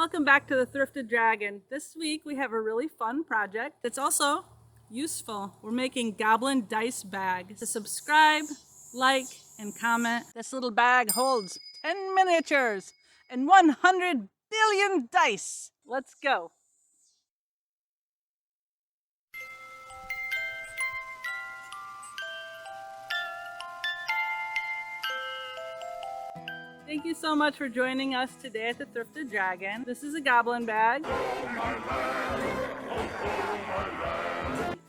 Welcome back to the Thrifted Dragon. This week we have a really fun project that's also useful. We're making Goblin dice bags. To subscribe, like, and comment. This little bag holds 10 miniatures and 100 billion dice. Let's go. Thank you so much for joining us today at the Thrifted Dragon. This is a Goblin bag.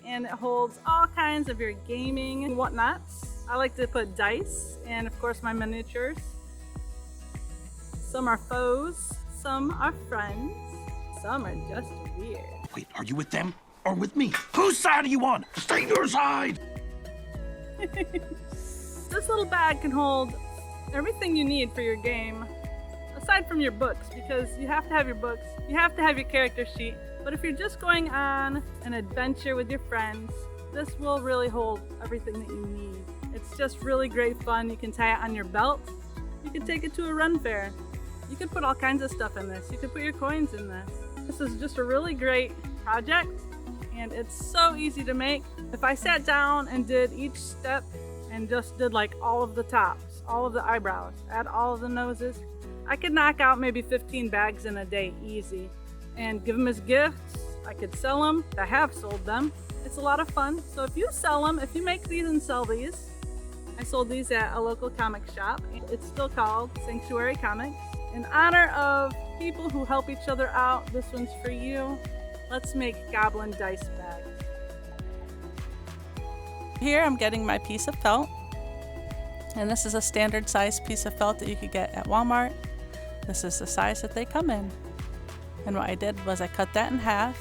And it holds all kinds of your gaming and whatnots. I like to put dice and of course my miniatures. Some are foes, some are friends, some are just weird. Wait, are you with them or with me? Whose side are you on? Stay on your side! This little bag can hold everything you need for your game, aside from your books, because you have to have your books, you have to have your character sheet. But if you're just going on an adventure with your friends, this will really hold everything that you need. It's just really great fun. You can tie it on your belt. You can take it to a run fair. You can put all kinds of stuff in this. You can put your coins in this. This is just a really great project, and it's so easy to make. If I sat down and did each step and just did like all of the tops, all of the eyebrows, add all of the noses, I could knock out maybe 15 bags in a day easy and give them as gifts. I could sell them. I have sold them. It's a lot of fun. So if you sell them, if you make these and sell these, I sold these at a local comic shop. It's still called Sanctuary Comics. In honor of people who help each other out, this one's for you. Let's make Goblin dice bags. Here I'm getting my piece of felt. And this is a standard size piece of felt that you could get at Walmart. This is the size that they come in. And what I did was I cut that in half.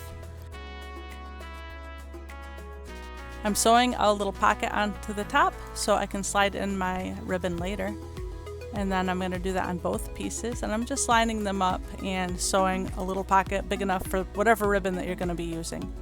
I'm sewing a little pocket onto the top so I can slide in my ribbon later. And then I'm going to do that on both pieces. And I'm just lining them up and sewing a little pocket big enough for whatever ribbon that you're going to be using.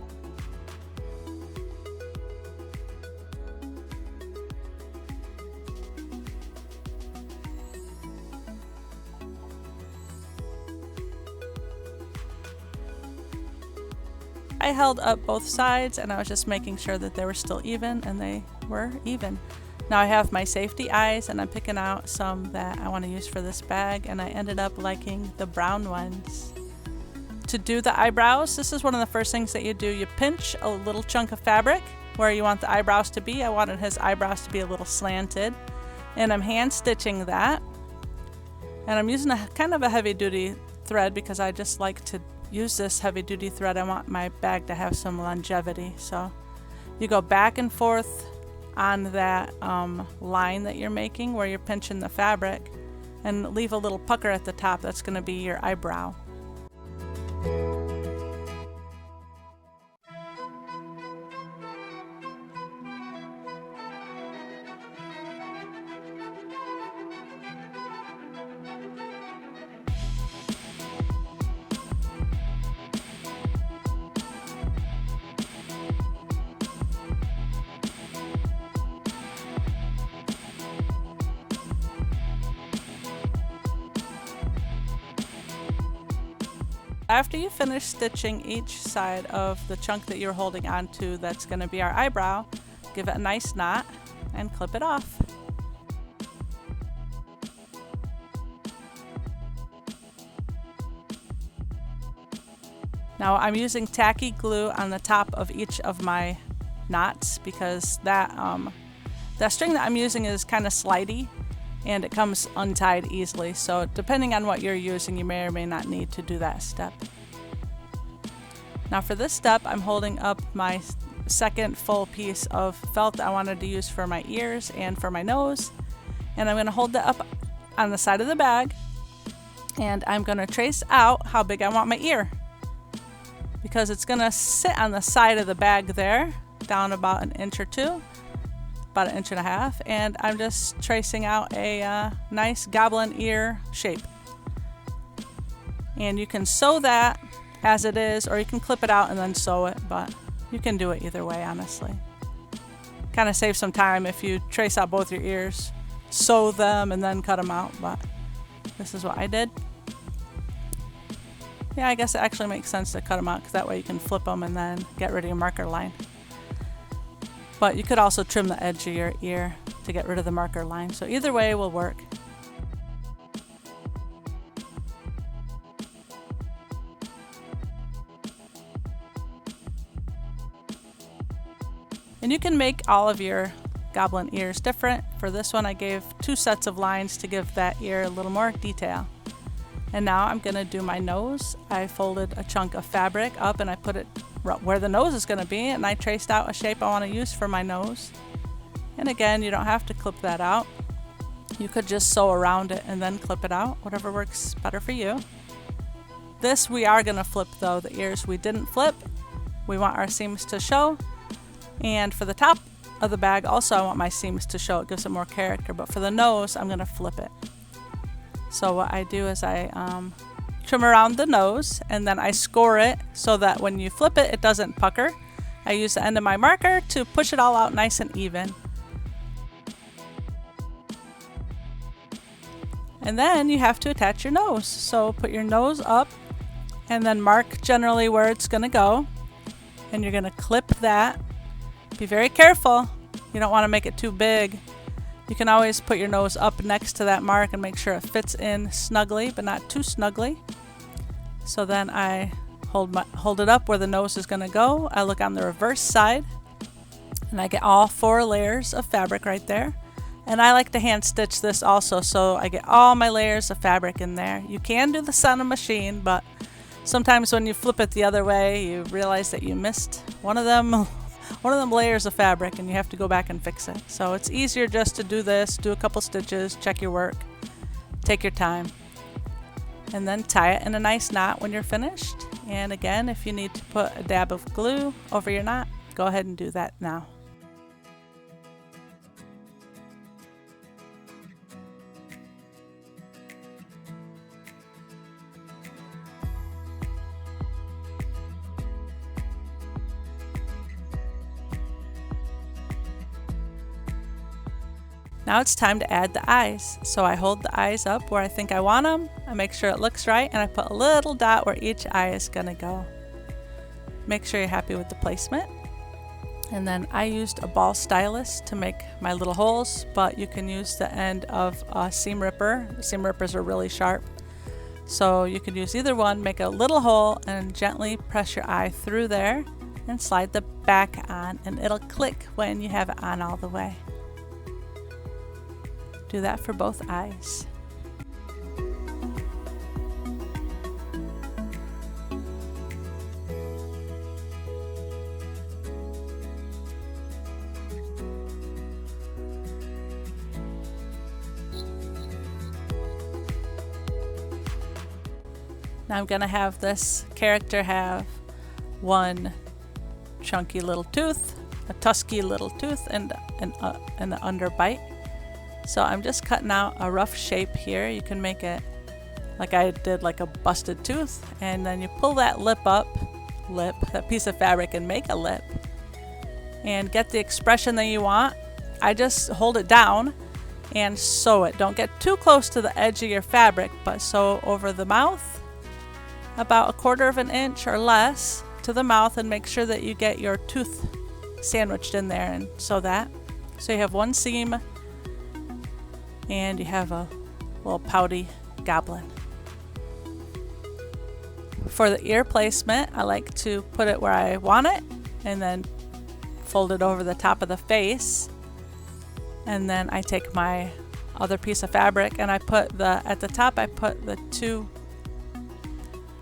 I held up both sides and I was just making sure that they were still even, and they were even. Now I have my safety eyes and I'm picking out some that I want to use for this bag, and I ended up liking the brown ones. To do the eyebrows, this is one of the first things that you do. You pinch a little chunk of fabric where you want the eyebrows to be. I wanted his eyebrows to be a little slanted, and I'm hand stitching that. And I'm using a kind of a heavy duty thread because I just like to use this heavy duty thread. I want my bag to have some longevity. So you go back and forth on that line that you're making where you're pinching the fabric, and leave a little pucker at the top. That's going to be your eyebrow. After you finish stitching each side of the chunk that you're holding onto that's going to be our eyebrow, give it a nice knot and clip it off. Now I'm using tacky glue on the top of each of my knots because that string that I'm using is kind of slidey and it comes untied easily. So depending on what you're using, you may or may not need to do that step. Now for this step, I'm holding up my second full piece of felt that I wanted to use for my ears and for my nose. And I'm going to hold that up on the side of the bag, and I'm going to trace out how big I want my ear, because it's going to sit on the side of the bag there, down about an inch or two. About an inch and a half, and I'm just tracing out a nice goblin ear shape. And you can sew that as it is, or you can clip it out and then sew it, but you can do it either way, honestly. Kind of saves some time if you trace out both your ears, sew them, and then cut them out, but this is what I did. Yeah, I guess it actually makes sense to cut them out, because that way you can flip them and then get rid of your marker line. But you could also trim the edge of your ear to get rid of the marker line. So either way will work. And you can make all of your goblin ears different. For this one, I gave 2 sets of lines to give that ear a little more detail. And now I'm gonna do my nose. I folded a chunk of fabric up and I put it where the nose is gonna be, and I traced out a shape I wanna use for my nose. And again, you don't have to clip that out. You could just sew around it and then clip it out, whatever works better for you. This we are gonna flip though. The ears we didn't flip. We want our seams to show. And for the top of the bag also I want my seams to show. It gives it more character, but for the nose I'm gonna flip it. So what I do is I trim around the nose and then I score it so that when you flip it, it doesn't pucker. I use the end of my marker to push it all out nice and even. And then you have to attach your nose. So put your nose up and then mark generally where it's gonna go. And you're gonna clip that. Be very careful. You don't wanna make it too big. You can always put your nose up next to that mark and make sure it fits in snugly, but not too snugly. So then I hold it up where the nose is gonna go. I look on the reverse side and I get all 4 layers of fabric right there. And I like to hand stitch this also, so I get all my layers of fabric in there. You can do this on a machine, but sometimes when you flip it the other way, you realize that you missed one of them layers of fabric and you have to go back and fix it. So it's easier just to do this, do a couple stitches, check your work, take your time, and then tie it in a nice knot when you're finished. And again, if you need to put a dab of glue over your knot, go ahead and do that now. Now it's time to add the eyes. So I hold the eyes up where I think I want them. I make sure it looks right and I put a little dot where each eye is gonna go. Make sure you're happy with the placement. And then I used a ball stylus to make my little holes, but you can use the end of a seam ripper. The seam rippers are really sharp. So you can use either one, make a little hole and gently press your eye through there and slide the back on, and it'll click when you have it on all the way. Do that for both eyes. Now I'm gonna have this character have one chunky little tooth, a tusky little tooth, and an underbite. So I'm just cutting out a rough shape here. You can make it like I did, like a busted tooth, and then you pull that that piece of fabric, and make a lip and get the expression that you want. I just hold it down and sew it. Don't get too close to the edge of your fabric, but sew over the mouth about 1/4 of an inch or less to the mouth, and make sure that you get your tooth sandwiched in there and sew that. So you have one seam and you have a little pouty goblin. For the ear placement, I like to put it where I want it and then fold it over the top of the face. And then I take my other piece of fabric and I put at the top I put the 2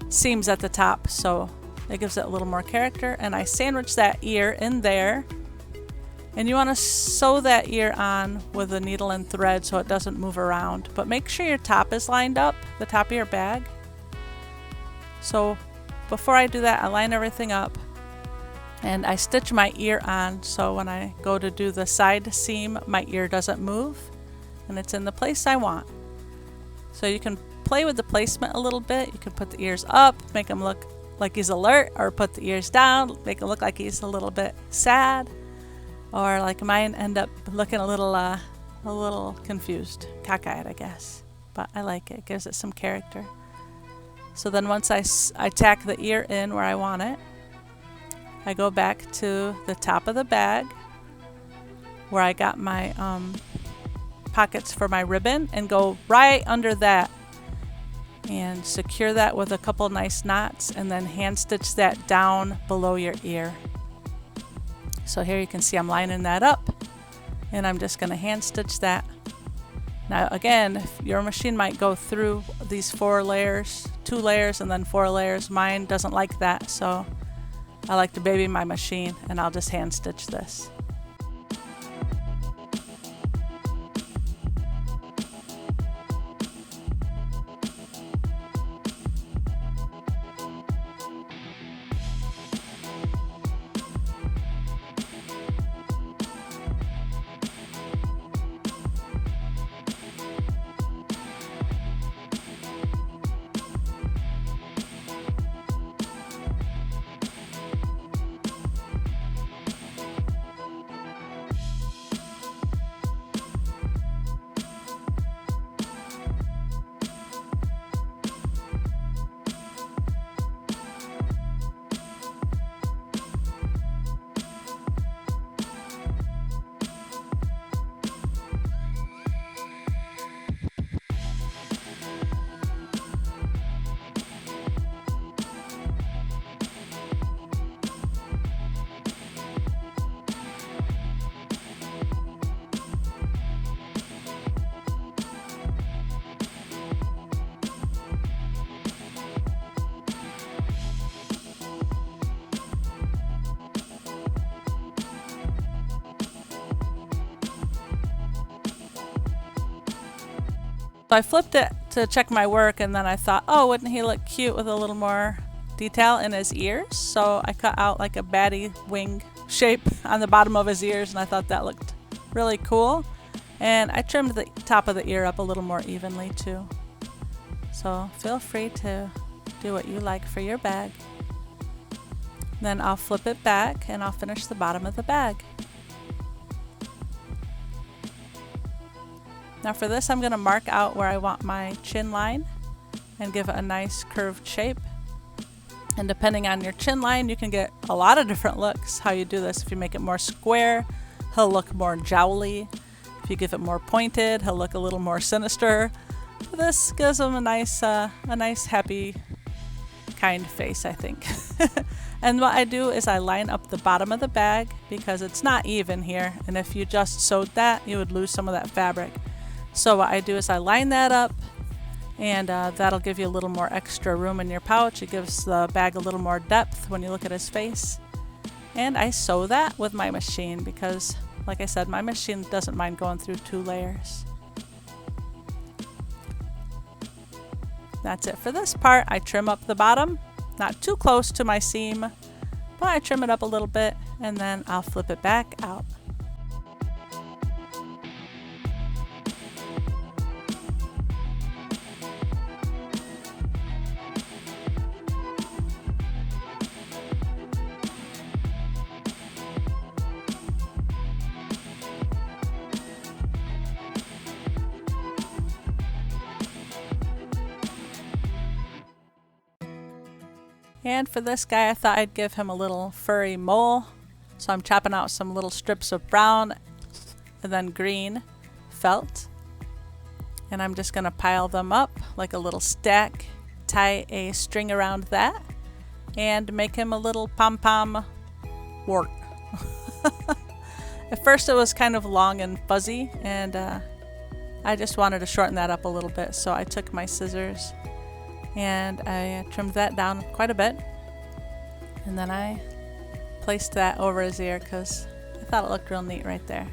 seams at the top, so it gives it a little more character, and I sandwich that ear in there. And you want to sew that ear on with a needle and thread so it doesn't move around, but make sure your top is lined up, the top of your bag. So before I do that, I line everything up and I stitch my ear on, so when I go to do the side seam, my ear doesn't move and it's in the place I want. So you can play with the placement a little bit. You can put the ears up, make him look like he's alert, or put the ears down, make him look like he's a little bit sad. Or like mine end up looking a little confused, cockeyed, I guess. But I like it. It gives it some character. So then once I tack the ear in where I want it, I go back to the top of the bag where I got my pockets for my ribbon and go right under that and secure that with a couple nice knots, and then hand stitch that down below your ear. So here you can see I'm lining that up, and I'm just going to hand stitch that. Now again, your machine might go through these 4 layers, 2 layers and then 4 layers. Mine doesn't like that, so I like to baby my machine, and I'll just hand stitch this. So I flipped it to check my work, and then I thought, oh, wouldn't he look cute with a little more detail in his ears? So I cut out like a batty wing shape on the bottom of his ears, and I thought that looked really cool. And I trimmed the top of the ear up a little more evenly too. So feel free to do what you like for your bag. Then I'll flip it back and I'll finish the bottom of the bag. Now for this, I'm going to mark out where I want my chin line and give it a nice curved shape. And depending on your chin line, you can get a lot of different looks how you do this. If you make it more square, he'll look more jowly. If you give it more pointed, he'll look a little more sinister. This gives him a nice happy, kind face, I think. And what I do is I line up the bottom of the bag because it's not even here. And if you just sewed that, you would lose some of that fabric. So what I do is I line that up, and that'll give you a little more extra room in your pouch. It gives the bag a little more depth when you look at his face. And I sew that with my machine because, like I said, my machine doesn't mind going through 2 layers. That's it for this part. I trim up the bottom, not too close to my seam, but I trim it up a little bit, and then I'll flip it back out. And for this guy, I thought I'd give him a little furry mole. So I'm chopping out some little strips of brown and then green felt. And I'm just going to pile them up like a little stack, tie a string around that, and make him a little Pom Pom Wart. At first it was kind of long and fuzzy, and I just wanted to shorten that up a little bit. So I took my scissors and I trimmed that down quite a bit, and then I placed that over his ear because I thought it looked real neat right there.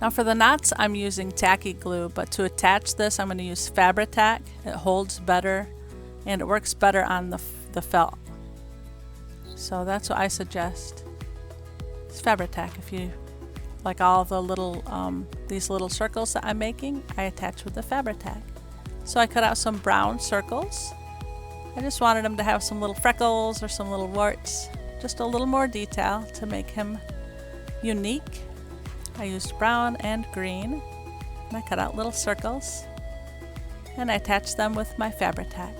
Now for the knots, I'm using tacky glue, but to attach this, I'm going to use Fabri-tac. It holds better and it works better on the felt. So that's what I suggest. It's Fabri-tac. If you like all the little, these little circles that I'm making, I attach with the Fabri-tac. So I cut out some brown circles. I just wanted him to have some little freckles or some little warts, just a little more detail to make him unique. I used brown and green, and I cut out little circles, and I attached them with my Fabri-tac.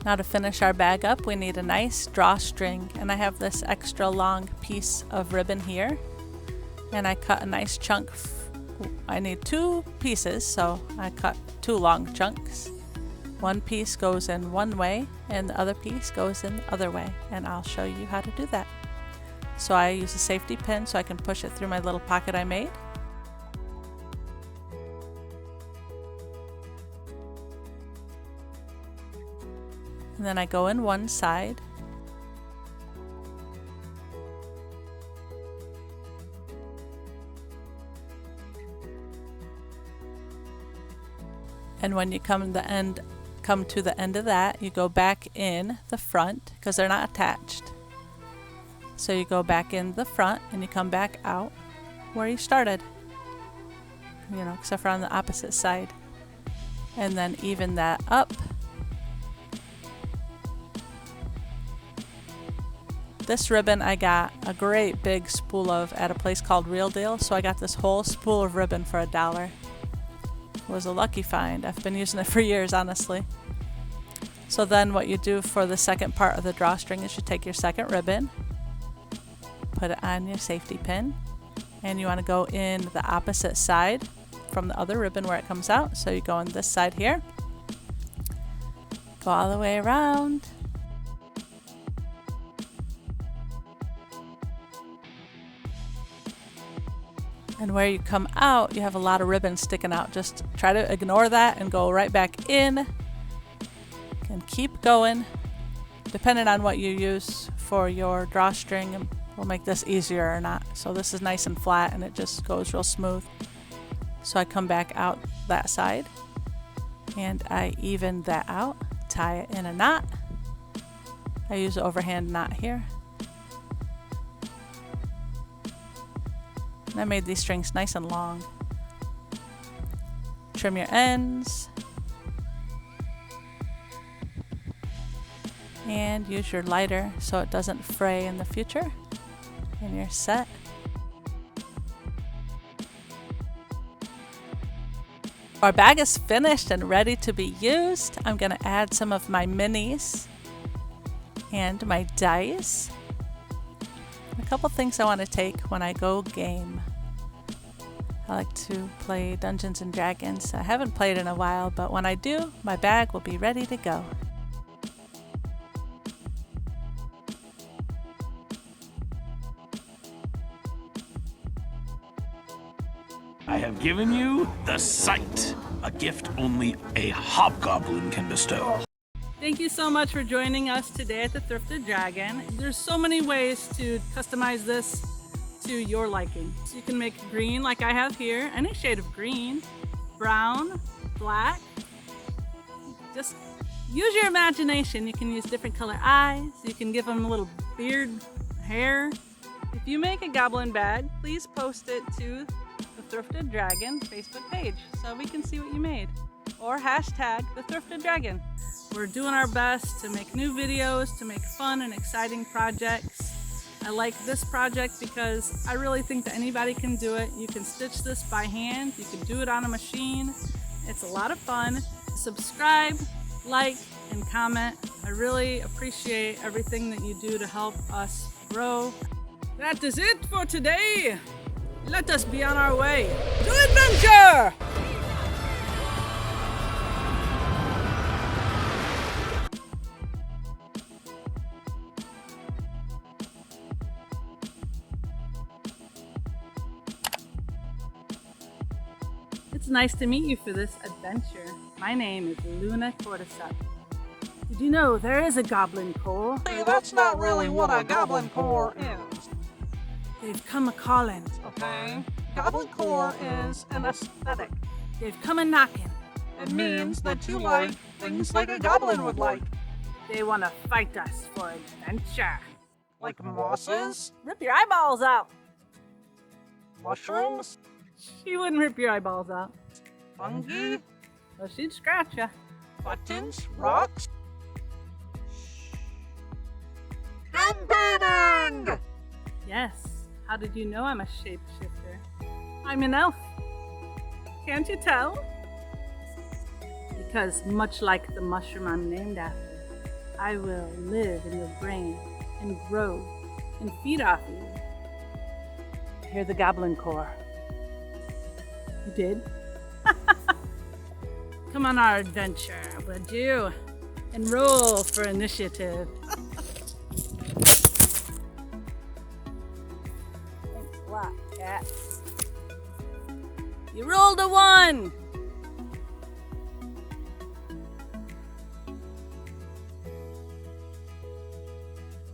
Now to finish our bag up, we need a nice drawstring, and I have this extra long piece of ribbon here, and I cut a nice chunk. I need 2 pieces, so I cut 2 long chunks. One piece goes in one way and the other piece goes in the other way, and I'll show you how to do that. So I use a safety pin so I can push it through my little pocket I made. And then I go in one side. And when you come to the end of that, you go back in the front because they're not attached. So you go back in the front and you come back out where you started. You know, except for on the opposite side. And then even that up. This ribbon I got a great big spool of at a place called Real Deal, so I got this whole spool of ribbon for $1. It was a lucky find. I've been using it for years, honestly. So then what you do for the second part of the drawstring is you take your second ribbon, put it on your safety pin, and you want to go in the opposite side from the other ribbon where it comes out. So you go on this side here, go all the way around. And where you come out, you have a lot of ribbon sticking out. Just try to ignore that and go right back in. And keep going. Depending on what you use for your drawstring, will make this easier or not. So this is nice and flat and it just goes real smooth. So I come back out that side and I even that out, tie it in a knot. I use an overhand knot here. And I made these strings nice and long. Trim your ends. And use your lighter so it doesn't fray in the future. And you're set. Our bag is finished and ready to be used. I'm going to add some of my minis and my dice. A couple things I want to take when I go game. I like to play Dungeons and Dragons. I haven't played in a while, but when I do, my bag will be ready to go. I have given you the sight, a gift only a hobgoblin can bestow. Thank you so much for joining us today at the Thrifted Dragon. There's so many ways to customize this to your liking. So you can make green like I have here, any shade of green, brown, black. Just use your imagination. You can use different color eyes. You can give them a little beard, hair. If you make a goblin bag, please post it to the Thrifted Dragon Facebook page so we can see what you made. Or hashtag the Thrifted Dragon. We're doing our best to make new videos, to make fun and exciting projects. I like this project because I really think that anybody can do it. You can stitch this by hand, you can do it on a machine. It's a lot of fun. Subscribe, like, and comment. I really appreciate everything that you do to help us grow. That is it for today. Let us be on our way to adventure! nice to meet you for this adventure. My name is Luna Cordyceps. Did you know there is a Goblin Corps? Hey, that's not really what a Goblin Corps is. They've come a-calling. Okay? Goblin Corps is an aesthetic. They've come a-knocking. It means that you like things like a goblin would like. They want to fight us for adventure. Like mosses, Rip your eyeballs out. mushrooms, She wouldn't rip your eyeballs out. fungi, Well, she'd scratch ya. buttons, rocks. Unburning! Yes. How did you know I'm a shapeshifter? I'm an elf. Can't you tell? Because much like the mushroom I'm named after, I will live in your brain and grow and feed off you. Hear the Goblin Corps. You did? Come on our adventure, would you? And roll for initiative. Thanks a lot, cat. You rolled a 1!